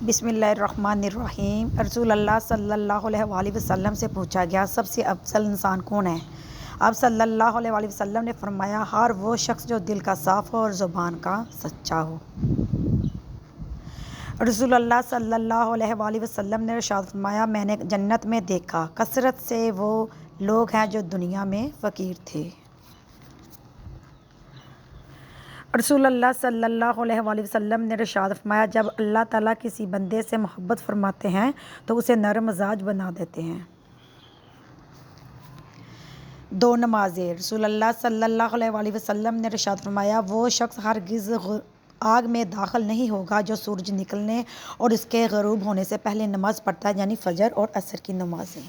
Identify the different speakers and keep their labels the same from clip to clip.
Speaker 1: بسم اللہ الرحمن الرحیم۔ رسول اللہ صلی اللہ علیہ وآلہ وسلم سے پوچھا گیا سب سے افضل انسان کون ہے؟ آپ صلی اللہ علیہ وآلہ وسلم نے فرمایا ہر وہ شخص جو دل کا صاف ہو اور زبان کا سچا ہو۔ رسول اللہ صلی اللہ علیہ وآلہ وسلم نے ارشاد فرمایا میں نے جنت میں دیکھا کثرت سے وہ لوگ ہیں جو دنیا میں فقیر تھے۔ رسول اللہ صلی اللہ علیہ وآلہ وسلم نے ارشاد فرمایا جب اللہ تعالیٰ کسی بندے سے محبت فرماتے ہیں تو اسے نرم مزاج بنا دیتے ہیں۔ 2 نمازیں۔ رسول اللہ صلی اللہ علیہ وآلہ وسلم نے ارشاد فرمایا وہ شخص ہرگز آگ میں داخل نہیں ہوگا جو سورج نکلنے اور اس کے غروب ہونے سے پہلے نماز پڑھتا ہے، یعنی فجر اور عصر کی نمازیں۔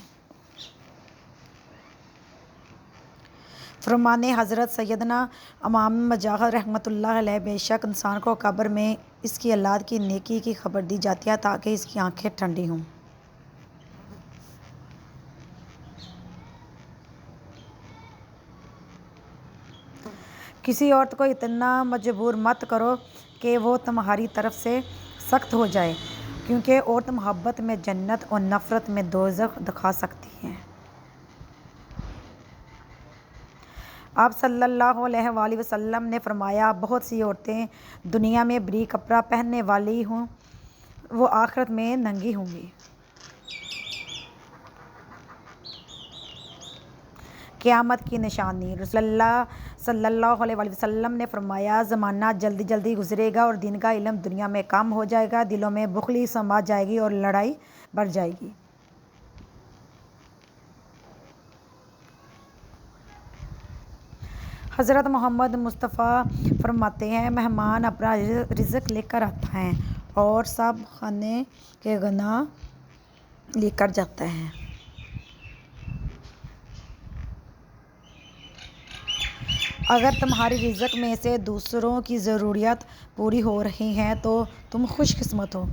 Speaker 1: فرمان حضرت سیدنا امام مجاہد رحمۃ اللہ علیہ بے شک انسان کو قبر میں اس کی اولاد کی نیکی کی خبر دی جاتی ہے تاکہ اس کی آنکھیں ٹھنڈی ہوں۔ کسی عورت کو اتنا مجبور مت کرو کہ وہ تمہاری طرف سے سخت ہو جائے، کیونکہ عورت محبت میں جنت اور نفرت میں دوزخ دکھا سکتی ہے۔ آپ صلی اللہ علیہ وآلہ وسلم نے فرمایا بہت سی عورتیں دنیا میں باریک کپڑا پہننے والی ہوں وہ آخرت میں ننگی ہوں گی۔ قیامت کی نشانی۔ رسول اللہ صلی اللہ علیہ وآلہ وسلم نے فرمایا زمانہ جلدی جلدی گزرے گا اور دین کا علم دنیا میں کم ہو جائے گا، دلوں میں بخلی سما جائے گی اور لڑائی بڑھ جائے گی۔ حضرت محمد مصطفیٰ فرماتے ہیں مہمان اپنا رزق لے کر آتا ہے اور سب خانے کے گناہ لے کر جاتا ہے۔ اگر تمہاری رزق میں سے دوسروں کی ضروریات پوری ہو رہی ہیں تو تم خوش قسمت ہو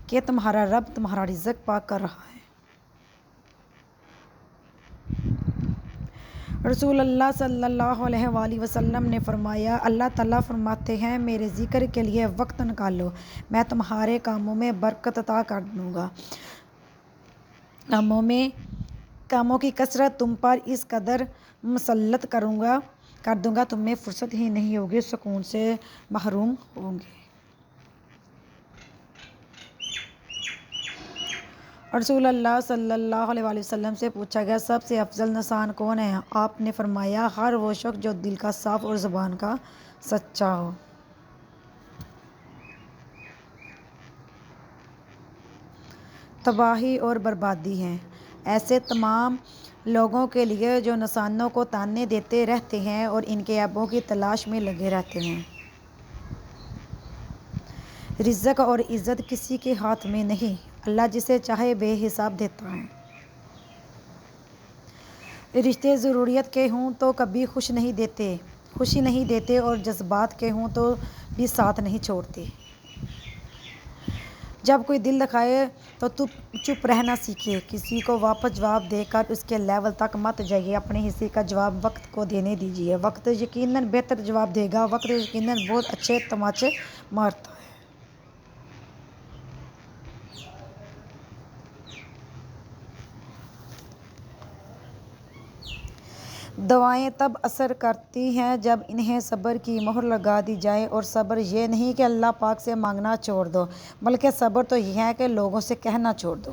Speaker 1: کہ تمہارا رب تمہارا رزق پاک کر رہا ہے۔ رسول اللہ صلی اللہ علیہ وآلہ وسلم نے فرمایا اللہ تعالیٰ فرماتے ہیں میرے ذکر کے لیے وقت نکالو میں تمہارے کاموں میں برکت عطا کر دوں گا۔ کاموں کی کثرت تم پر اس قدر مسلط کر دوں گا تمہیں فرصت ہی نہیں ہوگی، سکون سے محروم ہوں گے۔ رسول اللہ صلی اللہ علیہ وآلہ وسلم سے پوچھا گیا سب سے افضل انسان کون ہے؟ آپ نے فرمایا ہر وہ شخص جو دل کا صاف اور زبان کا سچا ہو۔ تباہی اور بربادی ہے ایسے تمام لوگوں کے لیے جو انسانوں کو تانے دیتے رہتے ہیں اور ان کے عیبوں کی تلاش میں لگے رہتے ہیں۔ رزق اور عزت کسی کے ہاتھ میں نہیں، اللہ جسے چاہے بے حساب دیتا ہے۔ رشتے ضروریت کے ہوں تو کبھی خوشی نہیں دیتے اور جذبات کے ہوں تو بھی ساتھ نہیں چھوڑتے۔ جب کوئی دل دکھائے تو چپ رہنا سیکھے، کسی کو واپس جواب دے کر اس کے لیول تک مت جائیے، اپنے حصے کا جواب وقت کو دینے دیجیے، وقت یقیناً بہتر جواب دے گا، وقت یقیناً بہت اچھے تماچے مارتا ہے۔ دعائیں تب اثر کرتی ہیں جب انہیں صبر کی مہر لگا دی جائے، اور صبر یہ نہیں کہ اللہ پاک سے مانگنا چھوڑ دو، بلکہ صبر تو یہ ہے کہ لوگوں سے کہنا چھوڑ دو۔